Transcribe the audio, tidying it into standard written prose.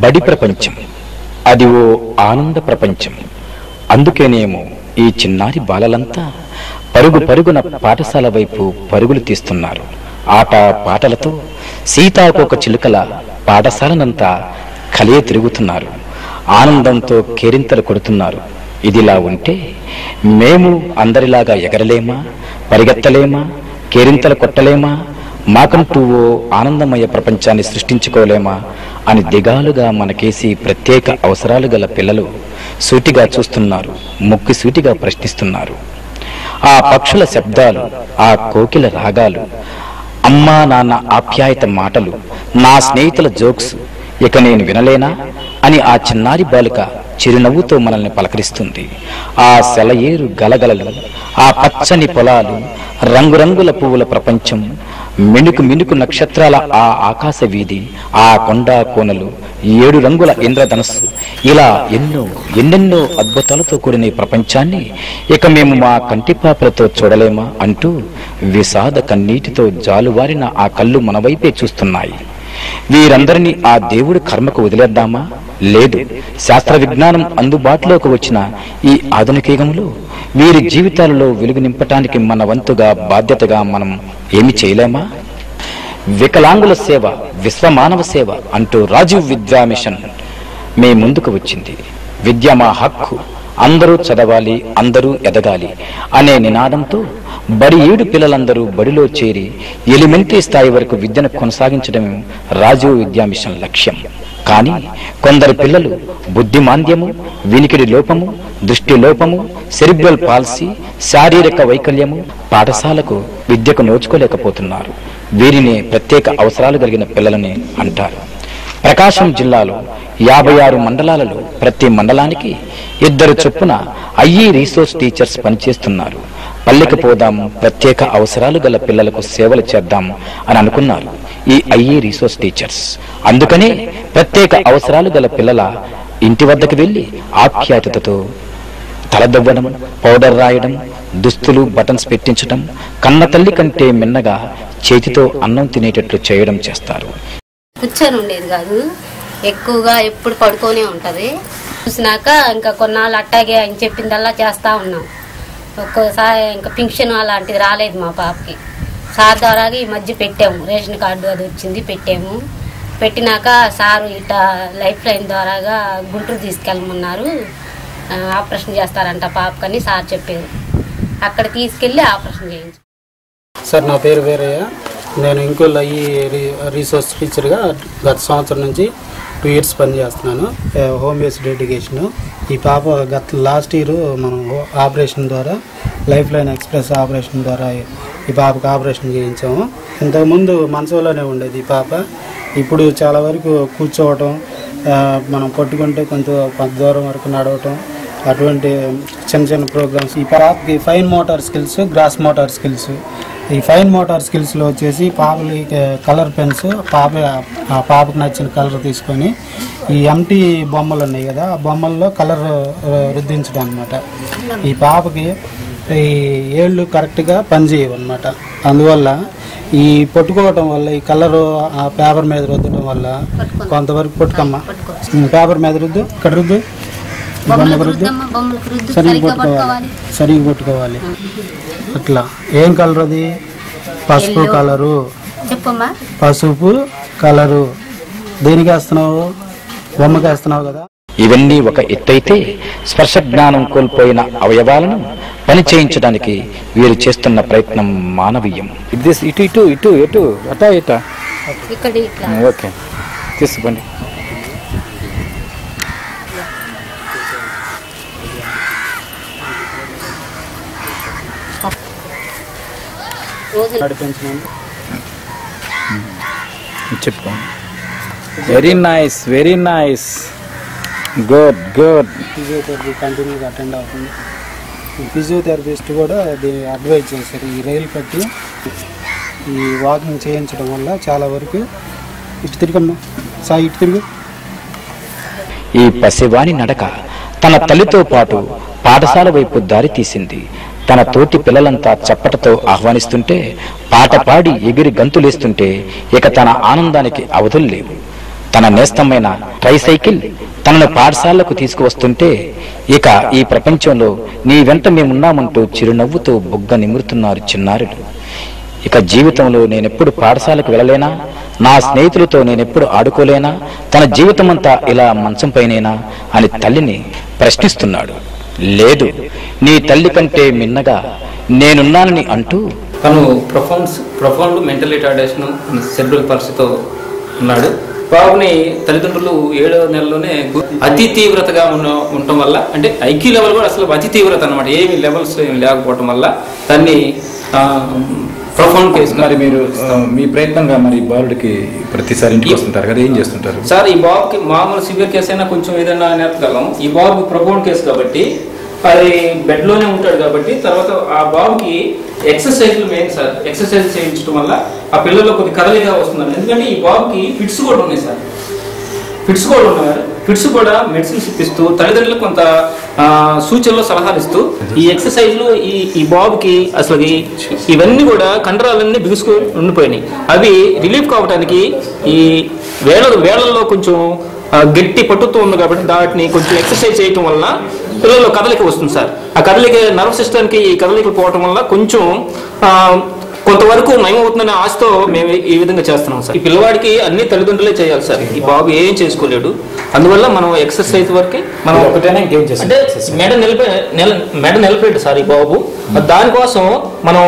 బడి ప్రపంచం అది ఓ ఆనంద ప్రపంచం. అందుకేనేమో ఈ చిన్నారి బాలలంతా పరుగు పరుగున పాఠశాల వైపు పరుగులు తీస్తున్నారు. ఆట పాటలతో సీతాకోక చిలుకల పాఠశాలనంతా కలియ తిరుగుతున్నారు. ఆనందంతో కేరింతలు కొడుతున్నారు. ఇదిలా ఉంటే మేము అందరిలాగా ఎగరలేమా, పరిగెత్తలేమా, కేరింతలు కొట్టలేమా, మాకంటూ ఓ ఆనందమయ ప్రపంచాన్ని సృష్టించుకోలేమా అని దిగాలుగా మనకేసి ప్రత్యేక అవసరాలు గల పిల్లలు సూటిగా చూస్తున్నారు, ముక్కి సూటిగా ప్రశ్నిస్తున్నారు. ఆ పక్షుల శబ్దాలు, ఆ కోకిల రాగాలు, అమ్మా నాన్న ఆప్యాయత మాటలు, నా స్నేహితుల జోక్స్ ఇక నేను వినలేనా అని ఆ చిన్నారి బాలిక చిరునవ్వుతో మనల్ని పలకరిస్తుంది. ఆ సెలయేరు గలగలలు, ఆ పచ్చని పొలాలు, రంగురంగుల పువ్వుల ప్రపంచం, మిణుకు మిణుకు నక్షత్రాల ఆ ఆకాశ వీధి, ఆ కొండ కోనలు, 7 రంగుల ఇంద్రధనస్సు, ఇలా ఎన్నెన్నో అద్భుతాలతో కూడిన ఈ ప్రపంచాన్ని ఇక మేము మా కంటిపాపలతో చూడలేమా అంటూ విషాద కన్నీటితో జాలువారిన ఆ కళ్ళు మన వైపే చూస్తున్నాయి. వీరందరినీ ఆ దేవుడి కర్మకు వదిలేద్దామా? లేదు. శాస్త్ర విజ్ఞానం అందుబాటులోకి వచ్చిన ఈ ఆధునిక యుగంలో వీరి జీవితాలలో వెలుగు నింపటానికి మన వంతుగా బాధ్యతగా మనం ఏమి చేయలేమా? వికలాంగుల సేవ, విశ్వమానవ సేవ అంటూ రాజీవ్ విద్యా మిషన్ మీ ముందుకు వచ్చింది. విద్య మా హక్కు, అందరూ చదవాలి, అందరూ ఎదగాలి అనే నినాదంతో బడి 7 పిల్లలందరూ బడిలో చేరి ఎలిమెంటరీ స్థాయి వరకు విద్యను కొనసాగించడం రాజీవ్ విద్యా మిషన్ లక్ష్యం. కానీ కొందరు పిల్లలు బుద్ధిమాంద్యము, వినికిడి లోపము, దృష్టి లోపము, సెరిబ్రల్ పాలసీ, శారీరక వైకల్యము పాఠశాలకు విద్యకు నోచుకోలేకపోతున్నారు. వీరిని ప్రత్యేక అవసరాలు కలిగిన పిల్లలని అంటారు. ప్రకాశం జిల్లాలో 56 మండలాలలో ప్రతి మండలానికి 2 చొప్పున ఐఈ రీసోర్స్ టీచర్స్ పనిచేస్తున్నారు. పల్లెకి పోదాం, ప్రత్యేక అవసరాలు గల పిల్లలకు సేవలు చేద్దాం అని అనుకున్నారు ఈ ఐఈ రీసోర్స్ టీచర్స్. అందుకనే ప్రత్యేక అవసరాలు గల పిల్లల ఇంటి వద్దకు వెళ్లి ఆప్యాయతతో తలదవ్వడం, పౌడర్ రాయడం, దుస్తులు బటన్స్ పెట్టించడం, కన్న తల్లి కంటే మిన్నగా చేతితో అన్నం తినేటట్లు చేయడం చేస్తారు. కూర్చొని ఉండేది కాదు, ఎక్కువగా ఎప్పుడు పడుకోనే ఉంటది. చూసినాక ఇంకా కొన్నాళ్ళు అట్టాగే ఆయన చెప్పిందల్లా చేస్తా ఉన్నాం. ఒక్కోసారి ఇంకా పింఛన్ అలాంటిది రాలేదు మా పాపకి. సార్ ద్వారాగా ఈ మధ్య పెట్టాము, రేషన్ కార్డు అది వచ్చింది, పెట్టాము. పెట్టినాక సారు ఇట్లా లైఫ్ లైన్ ద్వారాగా గుంటూరు తీసుకెళ్ళమన్నారు, ఆపరేషన్ చేస్తారంట పాపకని సార్ చెప్పారు. అక్కడ తీసుకెళ్ళి ఆపరేషన్ చేయించు. సార్ నా పేరు వీరయ్య. నేను ఇంకోళ్ళు ఈ రీసోర్స్ టీచర్గా గత సంవత్సరం నుంచి 2 years పనిచేస్తున్నాను. Home based education. ఈ పాప గత లాస్ట్ ఇయర్ మనం ఆపరేషన్ ద్వారా లైఫ్ లైన్ ఎక్స్ప్రెస్ ఆపరేషన్ ద్వారా ఈ పాపకు ఆపరేషన్ చేయించాము. ఇంతకుముందు మంచంలోనే ఉండేది ఈ పాప. ఇప్పుడు చాలా వరకు కూర్చోవటం, మనం పట్టుకుంటే కొంత దూరం వరకు నడవటం, అటువంటి చిన్న ప్రోగ్రామ్స్. ఈ పాపకి fine motor skills, gross motor skills. ఈ ఫైన్ మోటార్ స్కిల్స్లో వచ్చేసి పాపకి కలర్ పెన్స్, పాపకు నచ్చిన కలర్ తీసుకొని ఈ ఎంటీ బొమ్మలు ఉన్నాయి కదా, ఆ బొమ్మల్లో కలర్ రుద్దించడం అనమాట. ఈ పాపకి ఈ ఏళ్ళు కరెక్ట్గా పనిచేయవన్నమాట. అందువల్ల ఈ పట్టుకోవటం వల్ల ఈ కలరు ఆ పేపర్ మీద రుద్దడం వల్ల కొంతవరకు పట్టుకమ్మా, పేపర్ మీద రుద్దు, ఇక్కడ రుద్దు, బొమ్మకు రుద్దు, సరిగ్గా పట్టుకోవాలి. అట్లా. ఏం కలర్ అది? పసుపు కలరు. పసుపు కలరు. దేనికి వేస్తున్నావు? బొమ్మకి వేస్తున్నావు కదా. ఇవన్నీ ఒక ఎత్తైతే స్పర్శ జ్ఞానం కోల్పోయిన అవయవాలను పని చేయించడానికి వీరు చేస్తున్న ప్రయత్నం మానవీయం. ఇటు ఇటు ఇటు ఎటు అటా ఇటా ఓకే తీసుకోండి. చెప్పుకోండి. Very nice, very nice, good good. Physiotherapy కంటిన్యూగా అటెండ్ అవుతుంది. ఫిజియోథెరపిస్ట్ కూడా దీన్ని అడ్వైజ్ చేశారు. ఈ రైలు కట్టి ఈ వాకింగ్ చేయించడం వల్ల చాలా వరకు. ఇటు తిరిగమ్మా సాయి, ఇటు తిరుగు. ఈ పసివాని నడక తన తల్లితో పాటు పాఠశాల వైపు దారి తీసింది. తన తోటి పిల్లలంతా చప్పటతో ఆహ్వానిస్తుంటే, పాట పాడి ఎగిరి గంతులేస్తుంటే ఇక తన ఆనందానికి అవధులు లేవు. తన నేస్తమైన ట్రైసైకిల్ తనను పాఠశాలకు తీసుకువస్తుంటే ఇక ఈ ప్రపంచంలో నీ వెంట మేమున్నామంటూ చిరునవ్వుతో బుగ్గ నిమురుతున్నారు చిన్నారులు. ఇక జీవితంలో నేనెప్పుడు పాఠశాలకు వెళ్ళలేనా, నా స్నేహితులతో నేనెప్పుడు ఆడుకోలేనా, తన జీవితమంతా ఇలా మంచంపైనేనా అని తల్లిని ప్రశ్నిస్తున్నాడు. లేదు, నీ తల్లి కంటే మిన్నగా నేనున్నానని అంటూ తను ప్రొఫౌండ్ మెంటల్ రిటార్డేషన్ సెరిబ్రల్ పాల్సీతో ఉన్నాడు. బాబుని తల్లిదండ్రులు 7వ నెలలోనే అతి తీవ్రతగా ఉండటం వల్ల, అంటే ఐక్యూ లెవెల్ కూడా అసలు అతి తీవ్రత అనమాట, ఏమి లెవెల్స్ లేకపోవటం వల్ల దాన్ని ప్రొఫౌండ్ కేసు. మరి మీరు మీ ప్రయత్నంగా మరి బాలుడికి ప్రతిసారి ఇంటికి వస్తుంటారు కదా, ఏం చేస్తుంటారు సార్? ఈ బాబుకి మామూలు సివియర్ కేసు అయినా కొంచెం ఏదైనా నేర్పగలం. ఈ బాబుకి ప్రొఫౌండ్ కేసు కాబట్టి అది బెడ్లోనే ఉంటాడు కాబట్టి, తర్వాత ఆ బాబుకి ఎక్సర్సైజ్లు మెయిన్ సార్. ఎక్సర్సైజ్ చేయించడం వల్ల ఆ పిల్లల్లో కొద్ది కదలిగా వస్తుందండి. ఎందుకంటే ఈ బాబుకి ఫిట్స్ కూడా ఉన్నాయి సార్, ఫిట్స్ కూడా ఉన్నారు. ఫిట్స్ కూడా మెడిసిన్స్ ఇప్పిస్తూ తల్లిదండ్రులకు కొంత సూచనలు సలహాలు ఇస్తూ ఈ ఎక్సర్సైజ్లు ఈ బాబుకి అసలు ఇవన్నీ కూడా కండరాలన్నీ బిగుసుకొని ఉండిపోయినాయి. అవి రిలీఫ్ కావడానికి ఈ వేళల్లో కొంచెం గట్టి పట్టుతూ ఉంది కాబట్టి దాటిని కొంచెం ఎక్సర్సైజ్ చేయటం వల్ల పిల్లల్లో కదలిక వస్తుంది సార్. ఆ కదలిక నర్వ్ సిస్టమ్కి ఈ కదలికలు పోవటం వల్ల కొంచెం కొంతవరకు నయమవుతుందనే ఆశతో మేము ఈ విధంగా చేస్తున్నాం సార్. ఈ పిల్లవాడికి అన్ని తల్లిదండ్రులే చేయాలి సార్, ఈ బాబు ఏం చేసుకోలేడు. అందువల్ల మనం ఎక్సర్సైజ్ వరకే మనం అంటే మెడ నిలిపాడు సార్ ఈ బాబు. దానికోసం మనం